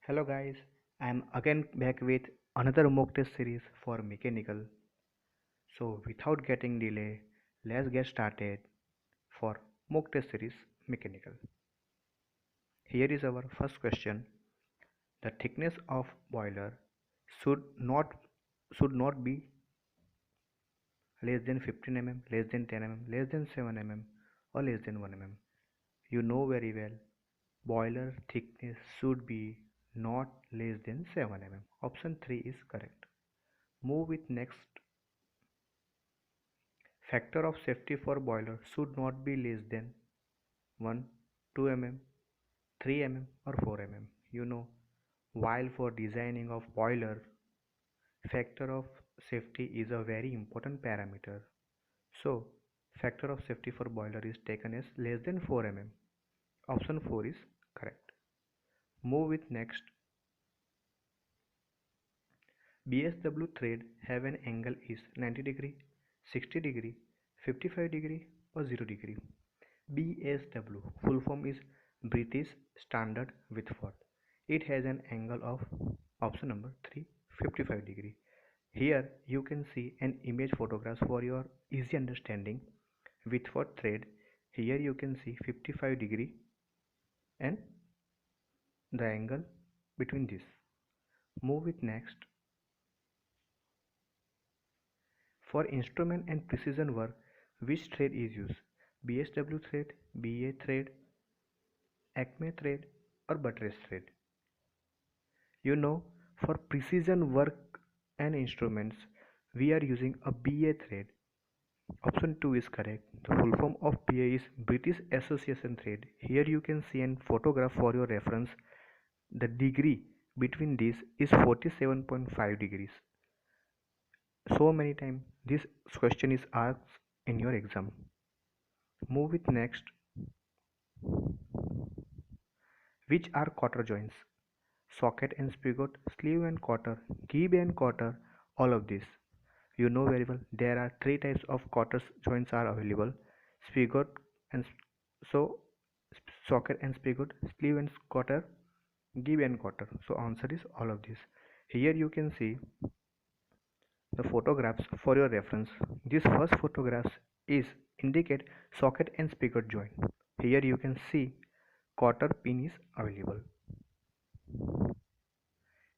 Hello guys, I am again back with another mock test series for mechanical. So without getting delay, let's get started for mock test series mechanical. Here is our first question. The thickness of boiler should not should not be less than 15 mm, less than 10 mm, less than 7 mm or less than 1 mm. You know very well boiler thickness should be not less than 7 mm. Option 3 is correct. Move with next. Factor of safety for boiler should not be less than 1, 2 mm, 3 mm or 4 mm. You know, while for designing of boiler, factor of safety is a very important parameter. So, factor of safety for boiler is taken as less than 4 mm. Option 4 is correct. Move with next. BSW thread have an angle is 90 degree, 60 degree, 55 degree or 0 degree. BSW full form is British Standard Whitford. It has an angle of option number 3 55 degree. Here you can see an image photographs for your easy understanding. Whitford thread, here you can see 55 degree and the angle between this. Move with next. For instrument and precision work, which thread is used? BSW thread, BA thread, Acme thread or buttress thread? You know, for precision work and instruments, we are using a BA thread. Option 2 is correct. The full form of BA is British Association thread. Here you can see a photograph for your reference. The degree between these is 47.5 degrees. So many times this question is asked in your exam. Move with next. Which are quarter joints? Socket and spigot, sleeve and quarter, gib and quarter, all of this. You know very well there are three types of quarter joints are available: spigot and so socket and spigot, sleeve and quarter, gib and quarter. So answer is all of this. Here you can see the photographs for your reference. This first photographs is indicate socket and spigot joint. Here you can see quarter pin is available.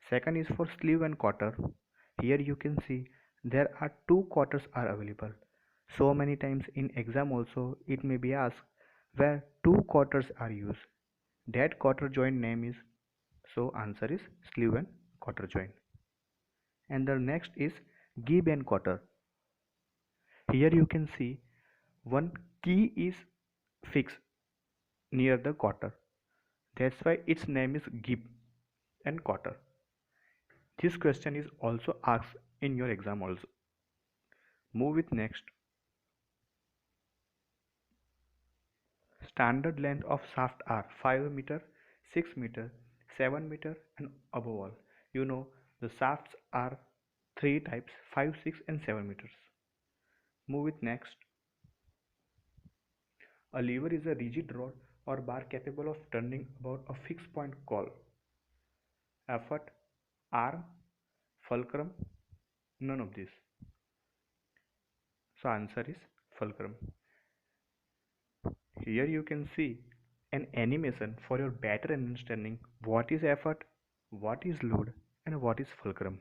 Second is for sleeve and quarter. Here you can see there are two quarters are available. So many times in exam also it may be asked where two quarters are used. That quarter joint name is, so answer is sleeve and quarter joint. And the next is gib and quarter. Here you can see one key is fixed near the quarter. That's why its name is gib and quarter. This question is also asked in your exam also. Move with next. Standard length of shaft are 5 meter, 6 meter, 7 meter and above all. You know the shafts are three types: 5, 6 and 7 meters. Move with next. A lever is a rigid rod or bar capable of turning about a fixed point called effort, arm, fulcrum, none of this. So answer is fulcrum. Here you can see an animation for your better understanding what is effort, what is load and what is fulcrum.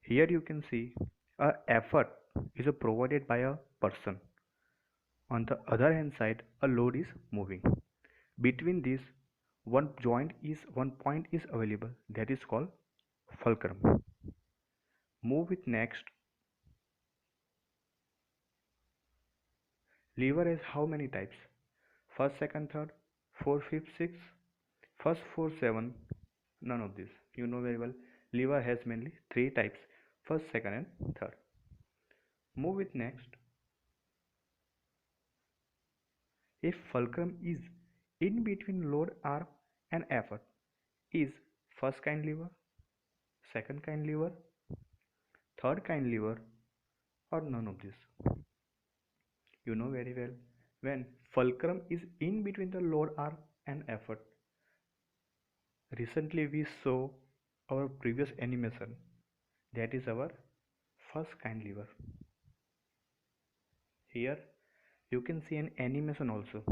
Here you can see a effort is provided by a person. On the other hand side a load is moving. Between these one point is available, that is called fulcrum. Move with next. Lever has how many types? First, second, third, fourth, fifth, sixth. First, four, seven. None of this. You know very well. Lever has mainly three types: first, second, and third. Move with next. If fulcrum is in between load arm and effort, is first kind lever, second kind lever, third kind lever, or none of this? You know very well when fulcrum is in between the load arm and effort, recently we saw our previous animation, that is our first kind lever. Here you can see an animation also.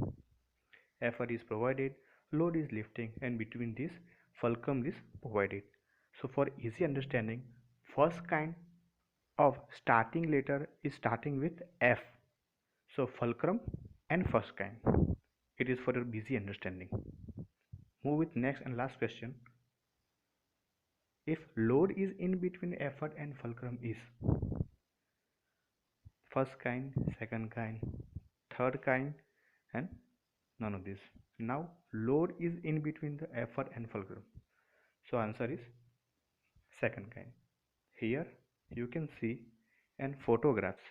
Effort is provided, load is lifting, and between this fulcrum is provided. So for easy understanding, first kind of starting letter is starting with F. So fulcrum and first kind. It is for your easy understanding. Move with next and last question. If load is in between effort and fulcrum is first kind, second kind, third kind, and none of this. Now load is in between the effort and fulcrum. So answer is second kind. Here you can see and photographs.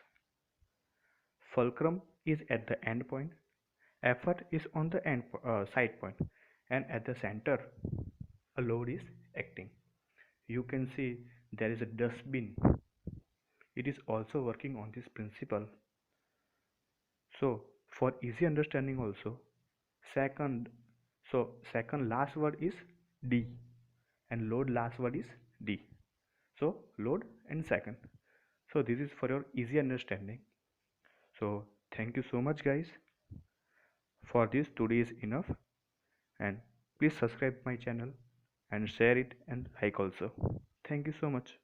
Fulcrum is at the end point, effort is on the side point, and at the center a load is acting. You can see there is a dustbin. It is also working on this principle. So for easy understanding also, second second last word is D and load last word is D. So load and second. So this is for your easy understanding. So thank you so much guys. For this today is enough, and please subscribe my channel and share it and like also. Thank you so much.